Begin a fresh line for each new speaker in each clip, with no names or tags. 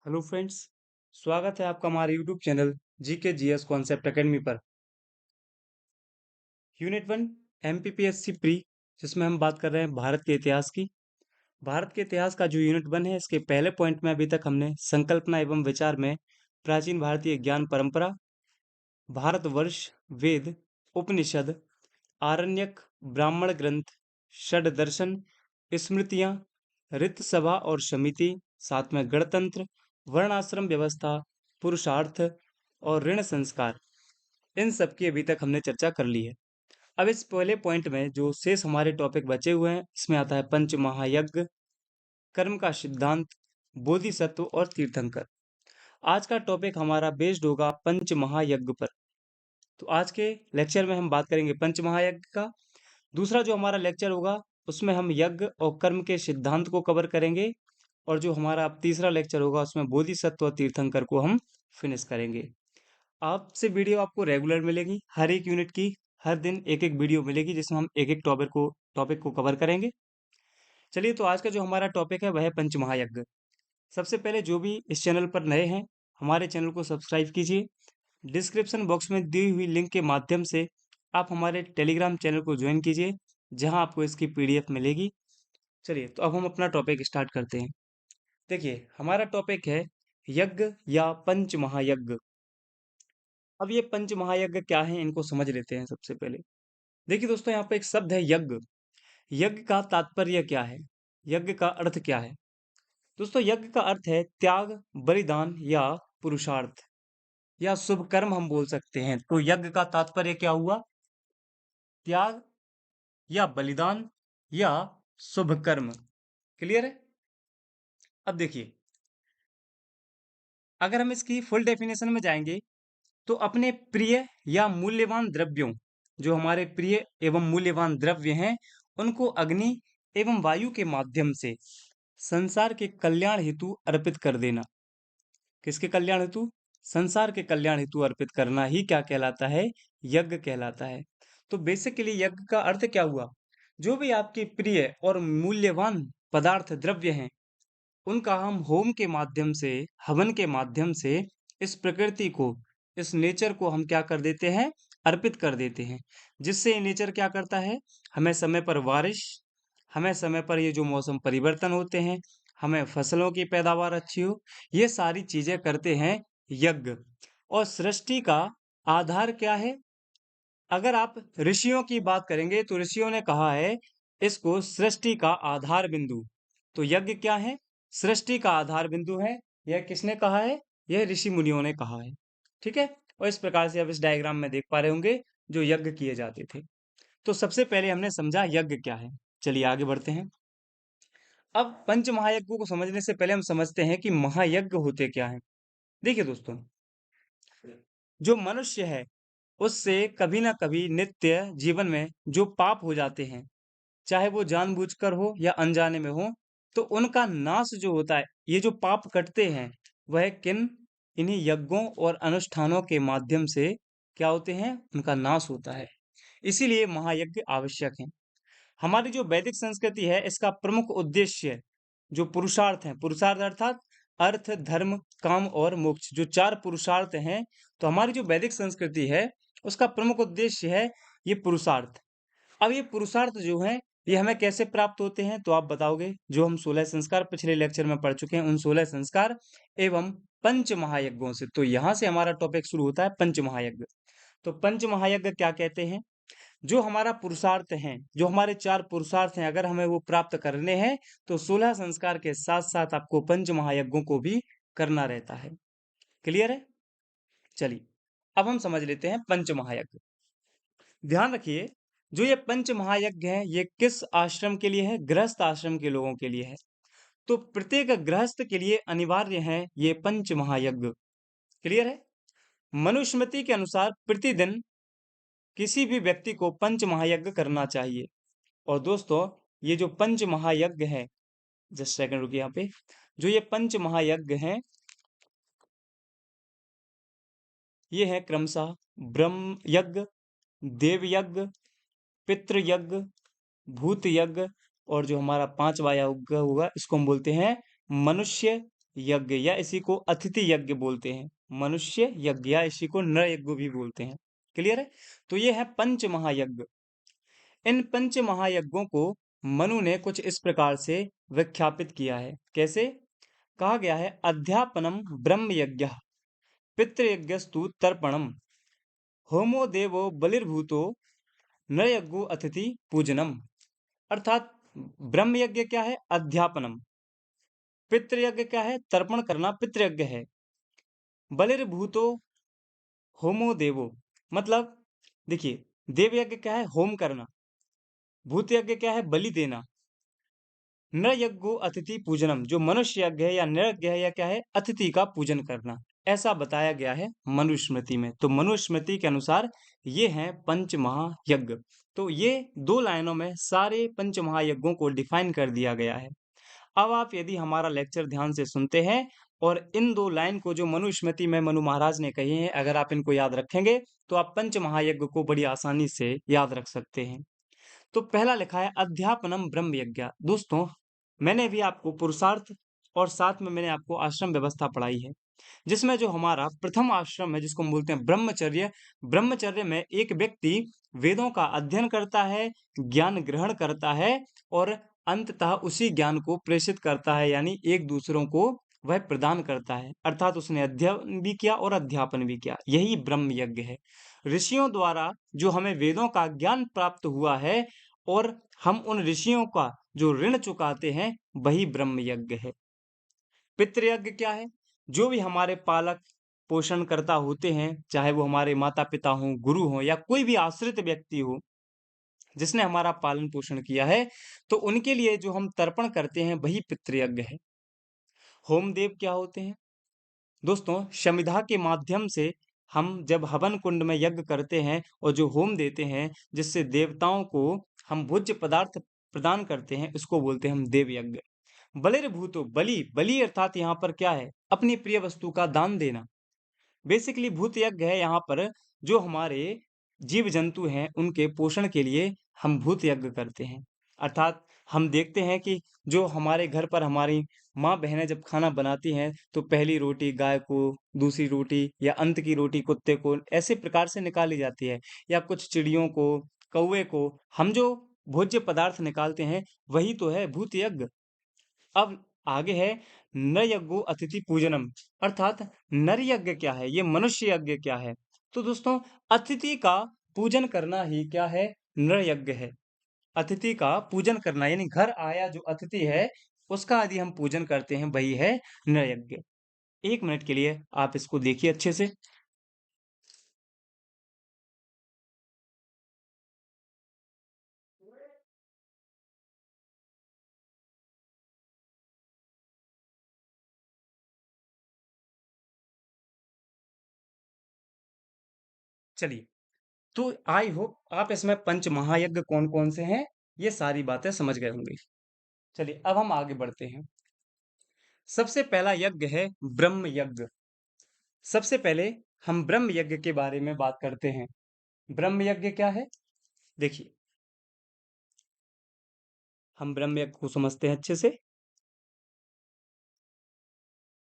Hello friends. स्वागत है आपका हमारे YouTube channel GK GS concept academy पर। यूनिट 1 एमपीपीएससी प्री, जिसमें हम बात कर रहे हैं भारत के इतिहास की। भारत के इतिहास का जो यूनिट 1 है, इसके पहले पॉइंट में अभी तक हमने संकल्पना एवं विचार में प्राचीन भारतीय ज्ञान परंपरा, भारतवर्ष, वेद, उपनिषद, आरण्यक, ब्राह्मण ग्रंथ, षड दर्शन, स्मृतियां, रित सभा और समिति, साथ में गणतंत्र, वर्णाश्रम व्यवस्था, पुरुषार्थ और ऋण संस्कार, इन सब की अभी तक हमने चर्चा कर ली है। अब इस पहले पॉइंट में जो शेष हमारे टॉपिक बचे हुए हैं, इसमें आता है पंच महायज्ञ, कर्म का सिद्धांत, बोधिसत्व और तीर्थंकर। आज का टॉपिक हमारा बेस्ड होगा पंच महायज्ञ पर। तो आज के लेक्चर में हम बात करेंगे पंच महायज्ञ का। दूसरा जो हमारा लेक्चर होगा, उसमें हम यज्ञ और कर्म के सिद्धांत को कवर करेंगे। और जो हमारा अब तीसरा लेक्चर होगा, उसमें बोधिसत्व और तीर्थंकर को हम फिनिश करेंगे। आपसे वीडियो आपको रेगुलर मिलेगी, हर एक यूनिट की हर दिन एक एक वीडियो मिलेगी, जिसमें हम एक एक टॉपिक को कवर करेंगे। चलिए, तो आज का जो हमारा टॉपिक है वह है पंच महायज्ञ। सबसे पहले जो भी इस चैनल पर नए हैं, हमारे चैनल को सब्सक्राइब कीजिए। डिस्क्रिप्शन बॉक्स में दी हुई लिंक के माध्यम से आप हमारे टेलीग्राम चैनल को ज्वाइन कीजिए, जहां आपको इसकी पीडीएफ मिलेगी। चलिए, तो अब हम अपना टॉपिक स्टार्ट करते हैं। देखिए, हमारा टॉपिक है यज्ञ या पंच महायज्ञ। अब ये पंच महायज्ञ क्या है, इनको समझ लेते हैं सबसे पहले। देखिए दोस्तों, यहाँ पे एक शब्द है यज्ञ। यज्ञ का तात्पर्य क्या है? यज्ञ का अर्थ क्या है? दोस्तों, यज्ञ का अर्थ है त्याग, बलिदान या पुरुषार्थ या शुभ कर्म हम बोल सकते हैं। तो यज्ञ का तात्पर्य क्या हुआ? त्याग या बलिदान या शुभ कर्म। क्लियर है? अब देखिए, अगर हम इसकी फुल डेफिनेशन में जाएंगे, तो अपने प्रिय या मूल्यवान द्रव्यों, जो हमारे प्रिय एवं मूल्यवान द्रव्य हैं, उनको अग्नि एवं वायु के माध्यम से संसार के कल्याण हेतु अर्पित कर देना। किसके कल्याण हेतु? संसार के कल्याण हेतु अर्पित करना ही क्या कहलाता है? यज्ञ कहलाता है। तो बेसिकली यज्ञ का अर्थ क्या हुआ? जो भी आपके प्रिय और मूल्यवान पदार्थ द्रव्य हैं, उनका हम होम के माध्यम से, हवन के माध्यम से इस प्रकृति को, इस नेचर को हम क्या कर देते हैं? अर्पित कर देते हैं। जिससे ये नेचर क्या करता है? हमें समय पर बारिश, हमें समय पर ये जो मौसम परिवर्तन होते हैं, हमें फसलों की पैदावार अच्छी हो, ये सारी चीजें करते हैं यज्ञ। और सृष्टि का आधार क्या है? अगर आप ऋषियों की बात करेंगे, तो ऋषियों ने कहा है इसको सृष्टि का आधार बिंदु। तो यज्ञ क्या है? सृष्टि का आधार बिंदु है। यह किसने कहा है? यह ऋषि मुनियों ने कहा है। ठीक है? और इस प्रकार से आप इस डायग्राम में देख पा रहे होंगे जो यज्ञ किए जाते थे। तो सबसे पहले हमने समझा यज्ञ क्या है। चलिए आगे बढ़ते हैं। अब पंच महायज्ञों को समझने से पहले हम समझते हैं कि महायज्ञ होते क्या हैं। देखिए दोस्तों, जो मनुष्य है, उससे कभी ना कभी नित्य जीवन में जो पाप हो जाते हैं, चाहे वो जानबूझकर हो या अनजाने में हो, तो उनका नाश जो होता है, ये जो पाप कटते हैं, वह किन? इन्हीं यज्ञों और अनुष्ठानों के माध्यम से क्या होते हैं? उनका नाश होता है। इसीलिए महायज्ञ आवश्यक है। हमारी जो वैदिक संस्कृति है, इसका प्रमुख उद्देश्य जो पुरुषार्थ है, पुरुषार्थ अर्थात अर्थ, धर्म, काम और मोक्ष, जो चार पुरुषार्थ हैं। तो हमारी जो वैदिक संस्कृति है, उसका प्रमुख उद्देश्य है ये पुरुषार्थ। अब ये पुरुषार्थ जो है, ये हमें कैसे प्राप्त होते हैं? तो आप बताओगे। जो हम 16 संस्कार पिछले लेक्चर में पढ़ चुके हैं, उन 16 संस्कार एवं पंच महायज्ञों से। तो यहां से हमारा टॉपिक शुरू होता है पंच महायज्ञ। तो पंच महायज्ञ क्या कहते हैं? जो हमारा पुरुषार्थ है, जो हमारे चार पुरुषार्थ हैं, अगर हमें वो प्राप्त करने हैं, तो 16 संस्कार के साथ साथ आपको पंच महायज्ञों को भी करना रहता है। क्लियर है? चलिए, अब हम समझ लेते हैं पंच महायज्ञ। ध्यान रखिए, जो ये पंच महायज्ञ है, ये किस आश्रम के लिए है? गृहस्थ आश्रम के लोगों के लिए है। तो प्रत्येक गृहस्थ के लिए अनिवार्य है ये पंच महायज्ञ। क्लियर है? मनुस्मृति के अनुसार प्रतिदिन किसी भी व्यक्ति को पंच महायज्ञ करना चाहिए। और दोस्तों, ये जो पंच महायज्ञ है, जस्ट सेकंड रुकिए यहाँ पे। जो ये पंच महायज्ञ हैं, ये है क्रमशः ब्रह्म यज्ञ, देव यज्ञ, पितृ यज्ञ, भूत यज्ञ, और जो हमारा पांचवा यज्ञ होगा, इसको हम बोलते हैं मनुष्य यज्ञ या इसी को अतिथि यज्ञ बोलते हैं। मनुष्य यज्ञ या इसी को नर यज्ञ भी बोलते हैं। क्लियर है? तो ये है पंच महायज्ञ। इन पंच महायज्ञों को मनु ने कुछ इस प्रकार से विख्यापित किया है। कैसे? कहा गया है अध्यापनम ब्रह्म यज्ञ, पितृयज्ञस्तु तर्पणम, होमो देवो बलिर्भूतो, नरयज्ञो अतिथि पूजनम। अर्थात ब्रह्म यज्ञ क्या है? अध्यापनम। पितृयज्ञ क्या है? तर्पण करना पितृयज्ञ है। बलिर्भूतो होमो देवो, मतलब देखिए, देव यज्ञ क्या है? होम करना। भूत यज्ञ क्या है? बलि देना। नर यज्ञो अतिथि पूजनम, जो मनुष्य यज्ञ है या नर यज्ञ है या क्या है? अतिथि का पूजन करना। ऐसा बताया गया है मनुस्मृति में। तो मनुस्मृति के अनुसार ये हैं पंच महायज्ञ। तो ये 2 लाइनों में सारे पंच महायज्ञों को डिफाइन कर दिया गया है। अब आप यदि हमारा लेक्चर ध्यान से सुनते हैं और इन 2 लाइन को जो मनुस्मृति में मनु महाराज ने कही हैं, अगर आप इनको याद रखेंगे तो आप पंच महायज्ञ को बड़ी आसानी से याद रख सकते हैं। तो पहला लिखा है अध्यापनम ब्रह्म यज्ञ। दोस्तों, मैंने भी आपको पुरुषार्थ और साथ में मैंने आपको आश्रम व्यवस्था पढ़ाई है, जिसमें जो हमारा प्रथम आश्रम है जिसको हम बोलते हैं ब्रह्मचर्य। ब्रह्मचर्य में एक व्यक्ति वेदों का अध्ययन करता है, ज्ञान ग्रहण करता है और अंततः उसी ज्ञान को प्रेषित करता है, यानी एक दूसरों को वह प्रदान करता है। अर्थात उसने अध्ययन भी किया और अध्यापन भी किया। यही ब्रह्म यज्ञ है। ऋषियों द्वारा जो हमें वेदों का ज्ञान प्राप्त हुआ है और हम उन ऋषियों का जो ऋण चुकाते हैं, वही ब्रह्म यज्ञ है। पितृयज्ञ क्या है? जो भी हमारे पालक पोषणकर्ता होते हैं, चाहे वो हमारे माता पिता हों, गुरु हों या कोई भी आश्रित व्यक्ति हो जिसने हमारा पालन पोषण किया है, तो उनके लिए जो हम तर्पण करते हैं वही पितृयज्ञ है। होमदेव क्या होते हैं? दोस्तों, शमिधा के माध्यम से हम जब हवन कुंड में यज्ञ करते हैं और जो होम देते हैं, जिससे देवताओं को हम भोज्य पदार्थ प्रदान करते हैं, इसको बोलते हैं हम देव यज्ञ। बलिर्भूतो, बलि, बलि अर्थात यहाँ पर क्या है? अपनी प्रिय वस्तु का दान देना। बेसिकली भूत यज्ञ है यहाँ पर। जो हमारे जीव जंतु हैं उनके पोषण के लिए हम भूत यज्ञ करते हैं। अर्थात हम देखते हैं कि जो हमारे घर पर हमारी माँ बहनें जब खाना बनाती हैं तो पहली रोटी गाय को, दूसरी रोटी या अंत की रोटी कुत्ते को, ऐसे प्रकार से निकाली जाती है। या कुछ चिड़ियों को, कौवे को हम जो भोज्य पदार्थ निकालते हैं वही तो है भूत यज्ञ। अब आगे है नर यज्ञो अतिथि पूजनम। अर्थात नर यज्ञ क्या है? ये मनुष्य यज्ञ क्या है? तो दोस्तों, अतिथि का पूजन करना ही क्या है? नर यज्ञ है। अतिथि का पूजन करना, यानी घर आया जो अतिथि है उसका यदि हम पूजन करते हैं वही है नर यज्ञ। 1 मिनट के लिए आप इसको देखिए अच्छे से। चलिए, तो आई होप आप इसमें पंच महायज्ञ कौन कौन से हैं ये सारी बातें समझ गए होंगे। चलिए, अब हम आगे बढ़ते हैं। सबसे पहला यज्ञ है ब्रह्म यज्ञ। सबसे पहले हम ब्रह्म यज्ञ के बारे में बात करते हैं। ब्रह्म यज्ञ क्या है? देखिए, हम ब्रह्म यज्ञ को समझते हैं अच्छे से।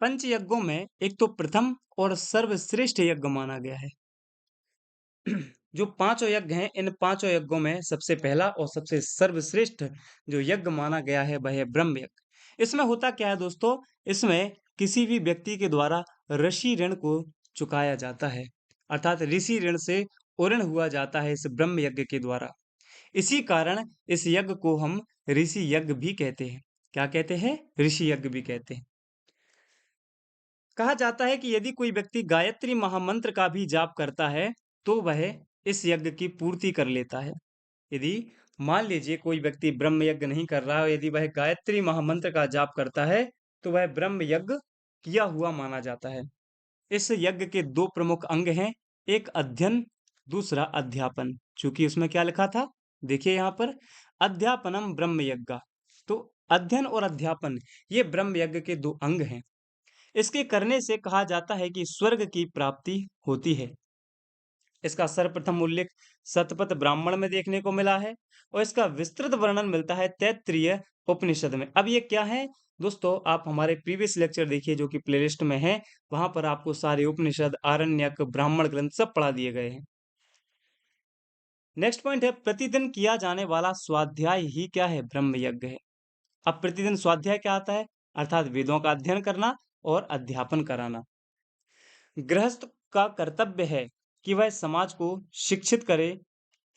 पंच यज्ञों में एक तो प्रथम और सर्वश्रेष्ठ यज्ञ माना गया है। जो पांचों यज्ञ हैं, इन पांचों यज्ञों में सबसे पहला और सबसे सर्वश्रेष्ठ जो यज्ञ माना गया है वह है ब्रह्म यज्ञ। इसमें होता क्या है दोस्तों? इसमें किसी भी व्यक्ति के द्वारा ऋषि ऋण को चुकाया जाता है। अर्थात ऋषि ऋण से उऋण हुआ जाता है इस ब्रह्म यज्ञ के द्वारा। इसी कारण इस यज्ञ को हम ऋषि यज्ञ भी कहते हैं। क्या कहते हैं? ऋषि यज्ञ भी कहते हैं। कहा जाता है कि यदि कोई व्यक्ति गायत्री महामंत्र का भी जाप करता है तो वह इस यज्ञ की पूर्ति कर लेता है। यदि मान लीजिए कोई व्यक्ति ब्रह्म यज्ञ नहीं कर रहा है, यदि वह गायत्री महामंत्र का जाप करता है तो वह ब्रह्म यज्ञ किया हुआ माना जाता है। इस यज्ञ के 2 प्रमुख अंग हैं, एक अध्ययन, दूसरा अध्यापन। चूंकि उसमें क्या लिखा था? देखिए यहाँ पर अध्यापनम ब्रह्म यज्ञ। तो अध्ययन और अध्यापन ये ब्रह्म यज्ञ के 2 अंग हैं। इसके करने से कहा जाता है कि स्वर्ग की प्राप्ति होती है। इसका सर्वप्रथम उल्लेख शतपथ ब्राह्मण में देखने को मिला है और इसका विस्तृत वर्णन मिलता है तैत्तिरीय उपनिषद में। अब ये क्या है? दोस्तों आप हमारे प्रीवियस लेक्चर देखिए जो कि प्लेलिस्ट में है, वहां पर आपको सारे उपनिषद, आरण्यक, ब्राह्मण ग्रंथ सब पढ़ा दिए गए हैं। नेक्स्ट पॉइंट है प्रतिदिन किया जाने वाला स्वाध्याय ही क्या है? ब्रह्म यज्ञ है। अब प्रतिदिन स्वाध्याय क्या आता है? अर्थात वेदों का अध्ययन करना और अध्यापन कराना। गृहस्थ का कर्तव्य है कि वह समाज को शिक्षित करे,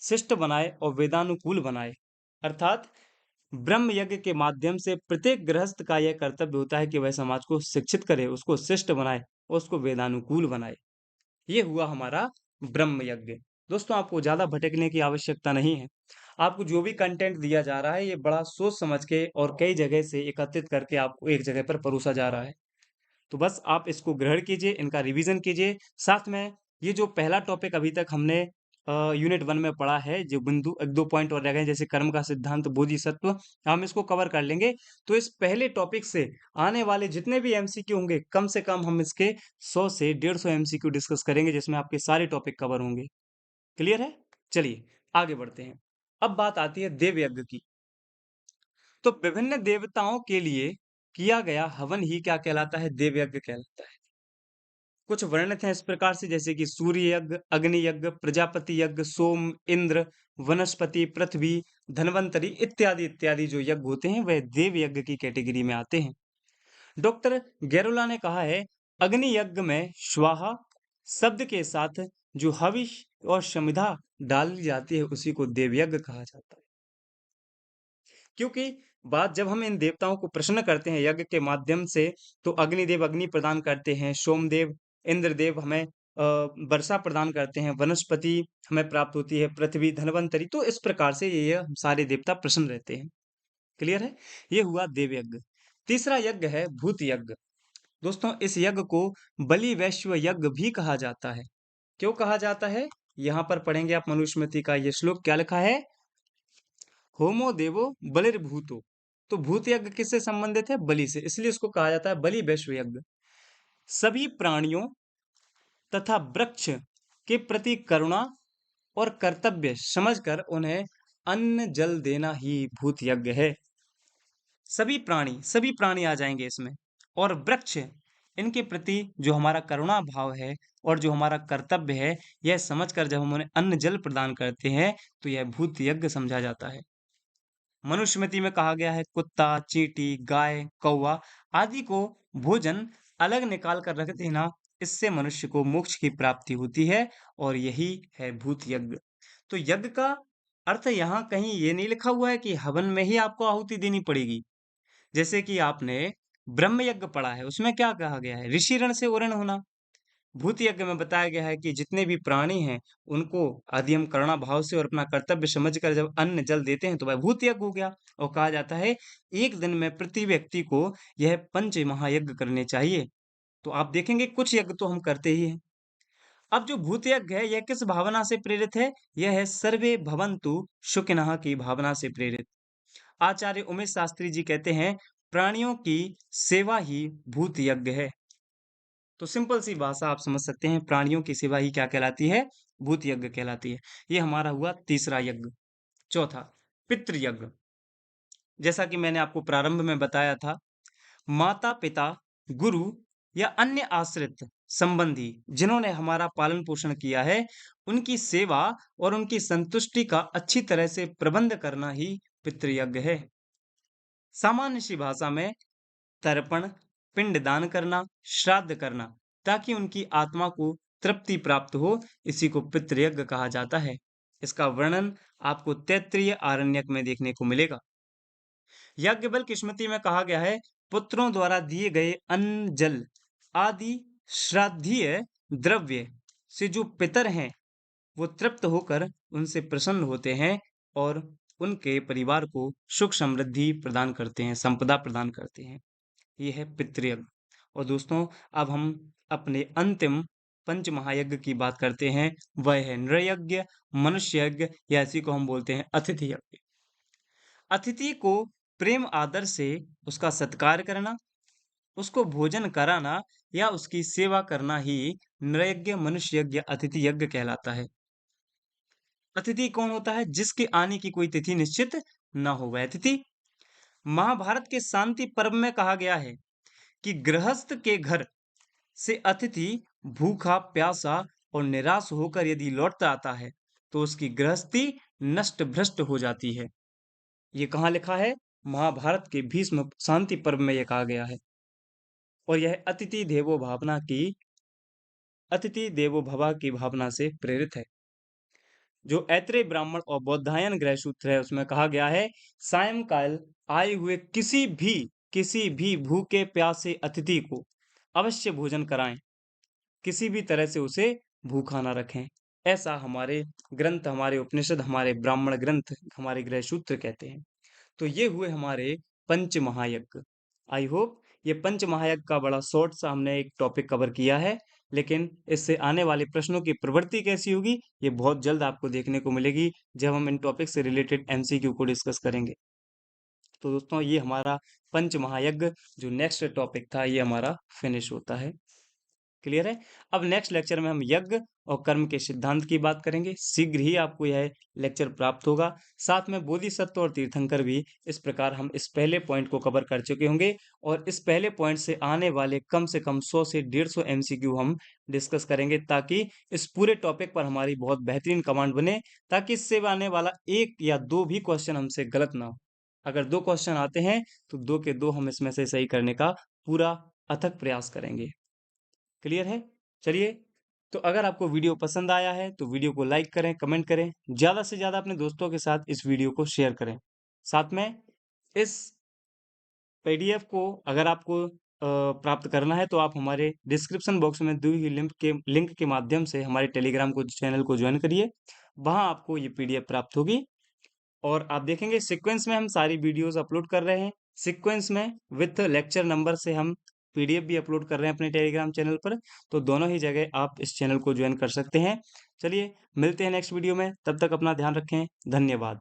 शिष्ट बनाए और वेदानुकूल बनाए। अर्थात ब्रह्म यज्ञ के माध्यम से प्रत्येक गृहस्थ का यह कर्तव्य होता है कि वह समाज को शिक्षित करे, उसको शिष्ट बनाए और उसको वेदानुकूल बनाए। ये हुआ हमारा ब्रह्म यज्ञ। दोस्तों आपको ज्यादा भटकने की आवश्यकता नहीं है। आपको जो भी कंटेंट दिया जा रहा है ये बड़ा सोच समझ के और कई जगह से एकत्रित करके आपको एक जगह पर परोसा जा रहा है। तो बस आप इसको ग्रहण कीजिए, इनका रिवीजन कीजिए। साथ में ये जो पहला टॉपिक अभी तक हमने यूनिट 1 में पढ़ा है, जो बिंदु 1-2 पॉइंट और रह गए जैसे कर्म का सिद्धांत, बोधिसत्व, हम इसको कवर कर लेंगे। तो इस पहले टॉपिक से आने वाले जितने भी एमसीक्यू होंगे, कम से कम हम इसके 100 से 150 एमसीक्यू डिस्कस करेंगे जिसमें आपके सारे टॉपिक कवर होंगे। क्लियर है? चलिए आगे बढ़ते हैं। अब बात आती है देव यज्ञ की। तो विभिन्न देवताओं के लिए किया गया हवन ही क्या कहलाता है? देव यज्ञ कहलाता है। कुछ वर्णित हैं इस प्रकार से जैसे कि सूर्य यज्ञ, अग्नि यज्ञ, प्रजापति यज्ञ, सोम, इंद्र, वनस्पति, पृथ्वी, धन्वंतरी इत्यादि इत्यादि जो यज्ञ होते हैं वह देव यज्ञ की कैटेगरी में आते हैं। डॉक्टर गैरोला ने कहा है अग्नि यज्ञ में स्वाहा शब्द के साथ जो हविष और शमिधा डाली जाती है उसी को देव यज्ञ कहा जाता है। क्योंकि बात जब हम इन देवताओं को प्रसन्न करते हैं यज्ञ के माध्यम से, तो अग्निदेव अग्नि प्रदान करते हैं, सोमदेव, इंद्रदेव हमें वर्षा प्रदान करते हैं, वनस्पति हमें प्राप्त होती है, पृथ्वी, धनवंतरी, तो इस प्रकार से ये हम सारे देवता प्रसन्न रहते हैं। क्लियर है? ये हुआ देव यज्ञ। तीसरा यज्ञ है भूत यज्ञ। दोस्तों इस यज्ञ को बलि वैश्व यज्ञ भी कहा जाता है। क्यों कहा जाता है? यहाँ पर पढ़ेंगे आप मनुस्मृति का ये श्लोक, क्या लिखा है? होमो देवो बलिर्भूतो। तो भूत यज्ञ किससे संबंधित है? बलि से, इसलिए इसको कहा जाता है बलि वैश्व यज्ञ। सभी प्राणियों तथा वृक्ष के प्रति करुणा और कर्तव्य समझकर उन्हें अन्न जल देना ही भूत यज्ञ है। सभी प्राणी आ जाएंगे इसमें, और वृक्ष, इनके प्रति जो हमारा करुणा भाव है और जो हमारा कर्तव्य है, यह समझकर जब हम उन्हें अन्न जल प्रदान करते हैं तो यह भूत यज्ञ समझा जाता है। मनुस्मृति में कहा गया है कुत्ता, चींटी, गाय, कौवा आदि को भोजन अलग निकाल कर रख देना, इससे मनुष्य को मोक्ष की प्राप्ति होती है और यही है भूत यज्ञ। तो यज्ञ का अर्थ यहाँ कहीं ये नहीं लिखा हुआ है कि हवन में ही आपको आहुति देनी पड़ेगी। जैसे कि आपने ब्रह्म यज्ञ पढ़ा है, उसमें क्या कहा गया है? ऋषि ऋण से उऋण होना। भूत यज्ञ में बताया गया है कि जितने भी प्राणी हैं उनको आदि हम करुणा भाव से और अपना कर्तव्य समझकर जब अन्न जल देते हैं तो वह भूत यज्ञ हो गया। और कहा जाता है एक दिन में प्रति व्यक्ति को यह पंच महायज्ञ करने चाहिए। तो आप देखेंगे कुछ यज्ञ तो हम करते ही हैं। अब जो भूत यज्ञ है यह किस भावना से प्रेरित है? यह है सर्वे भवन्तु सुखिनः की भावना से प्रेरित। आचार्य उमेश शास्त्री जी कहते हैं प्राणियों की सेवा ही भूत यज्ञ है। तो सिंपल सी भाषा आप समझ सकते हैं, प्राणियों की सेवा ही क्या कहलाती है? भूत यज्ञ कहलाती है। ये हमारा हुआ तीसरा यज्ञ। चौथा, पितृ यज्ञ। जैसा कि मैंने आपको प्रारंभ में बताया था, माता पिता, गुरु या अन्य आश्रित संबंधी जिन्होंने हमारा पालन पोषण किया है, उनकी सेवा और उनकी संतुष्टि का अच्छी तरह से प्रबंध करना ही पितृयज्ञ है। सामान्य सी भाषा में तर्पण, पिंडदान करना, श्राद्ध करना, ताकि उनकी आत्मा को तृप्ति प्राप्त हो, इसी को पितृयज्ञ कहा जाता है। इसका वर्णन आपको तैत्तिरीय आरण्यक में देखने को मिलेगा। याज्ञवल्क्य स्मृति में कहा गया है पुत्रों द्वारा दिए गए अन्न जल आदि श्राद्धीय द्रव्य से जो पितर हैं वो तृप्त होकर उनसे प्रसन्न होते हैं और उनके परिवार को सुख समृद्धि प्रदान करते हैं, संपदा प्रदान करते हैं। ये है पितृयज्ञ। और दोस्तों अब हम अपने अंतिम पंच महायज्ञ की बात करते हैं। वह है नृयज्ञ, मनुष्य यज्ञ, या इसी को हम बोलते हैं अतिथि यज्ञ। अतिथि को प्रेम आदर से उसका सत्कार करना, उसको भोजन कराना या उसकी सेवा करना ही नृयज्ञ, मनुष्य यज्ञ, अतिथि यज्ञ कहलाता है। अतिथि कौन होता है? जिसके आने की कोई तिथि निश्चित न हो, वह अतिथि। महाभारत के शांति पर्व में कहा गया है कि गृहस्थ के घर से अतिथि भूखा, प्यासा और निराश होकर यदि लौटता आता है, तो उसकी गृहस्थी नष्ट भ्रष्ट हो जाती है। ये कहाँ लिखा है? महाभारत के भीष्म शांति पर्व में यह कहा गया है। और यह अतिथि देवो भव की भावना से प्रेरित है। जो ऐत्रेय ब्राह्मण और बौधायन गृह सूत्र है, उसमें कहा गया है, सायंकाल आए हुए किसी भी भूखे प्यासे अतिथि को अवश्य भोजन कराएं, किसी भी तरह से उसे भूखा ना रखें। ऐसा हमारे ग्रंथ, हमारे उपनिषद, हमारे ब्राह्मण ग्रंथ, हमारे गृह सूत्र कहते हैं। तो ये हुए हमारे पंच महायज्ञ। आई होप ये पंच महायज्ञ का बड़ा शॉर्ट सा हमने एक टॉपिक कवर किया है, लेकिन इससे आने वाले प्रश्नों की प्रवृत्ति कैसी होगी, ये बहुत जल्द आपको देखने को मिलेगी जब हम इन टॉपिक से रिलेटेड एमसीक्यू को डिस्कस करेंगे। तो दोस्तों, ये हमारा पंच महायज्ञ जो नेक्स्ट टॉपिक था, ये हमारा फिनिश होता है। क्लियर है? अब नेक्स्ट लेक्चर में हम यज्ञ और कर्म के सिद्धांत की बात करेंगे। शीघ्र ही आपको यह लेक्चर प्राप्त होगा। साथ में बोधिसत्व और तीर्थंकर भी इस प्रकार हम इस पहले पॉइंट को कवर कर चुके होंगे, और इस पहले पॉइंट से आने वाले कम से कम 100 से 150 एमसीक्यू हम डिस्कस करेंगे, ताकि इस पूरे टॉपिक पर हमारी बहुत बेहतरीन कमांड बने, ताकि इससे आने वाला एक या दो भी क्वेश्चन हमसे गलत ना हो। अगर दो क्वेश्चन आते हैं तो दो के दो हम इसमें से सही करने का पूरा अथक प्रयास करेंगे। क्लियर है? चलिए, तो अगर आपको वीडियो पसंद आया है तो वीडियो को लाइक करें, कमेंट करें, ज़्यादा से ज़्यादा अपने दोस्तों के साथ इस वीडियो को शेयर करें। साथ में इस पीडीएफ को अगर आपको प्राप्त करना है तो आप हमारे डिस्क्रिप्शन बॉक्स में दी हुई लिंक के माध्यम से हमारे टेलीग्राम को चैनल को ज्वाइन करिए। वहाँ आपको ये पीडीएफ प्राप्त होगी, और आप देखेंगे सीक्वेंस में हम सारी वीडियोस अपलोड कर रहे हैं। सीक्वेंस में विथ लेक्चर नंबर से हम पीडीएफ भी अपलोड कर रहे हैं अपने टेलीग्राम चैनल पर। तो दोनों ही जगह आप इस चैनल को ज्वाइन कर सकते हैं। चलिए, मिलते हैं नेक्स्ट वीडियो में, तब तक अपना ध्यान रखें। धन्यवाद।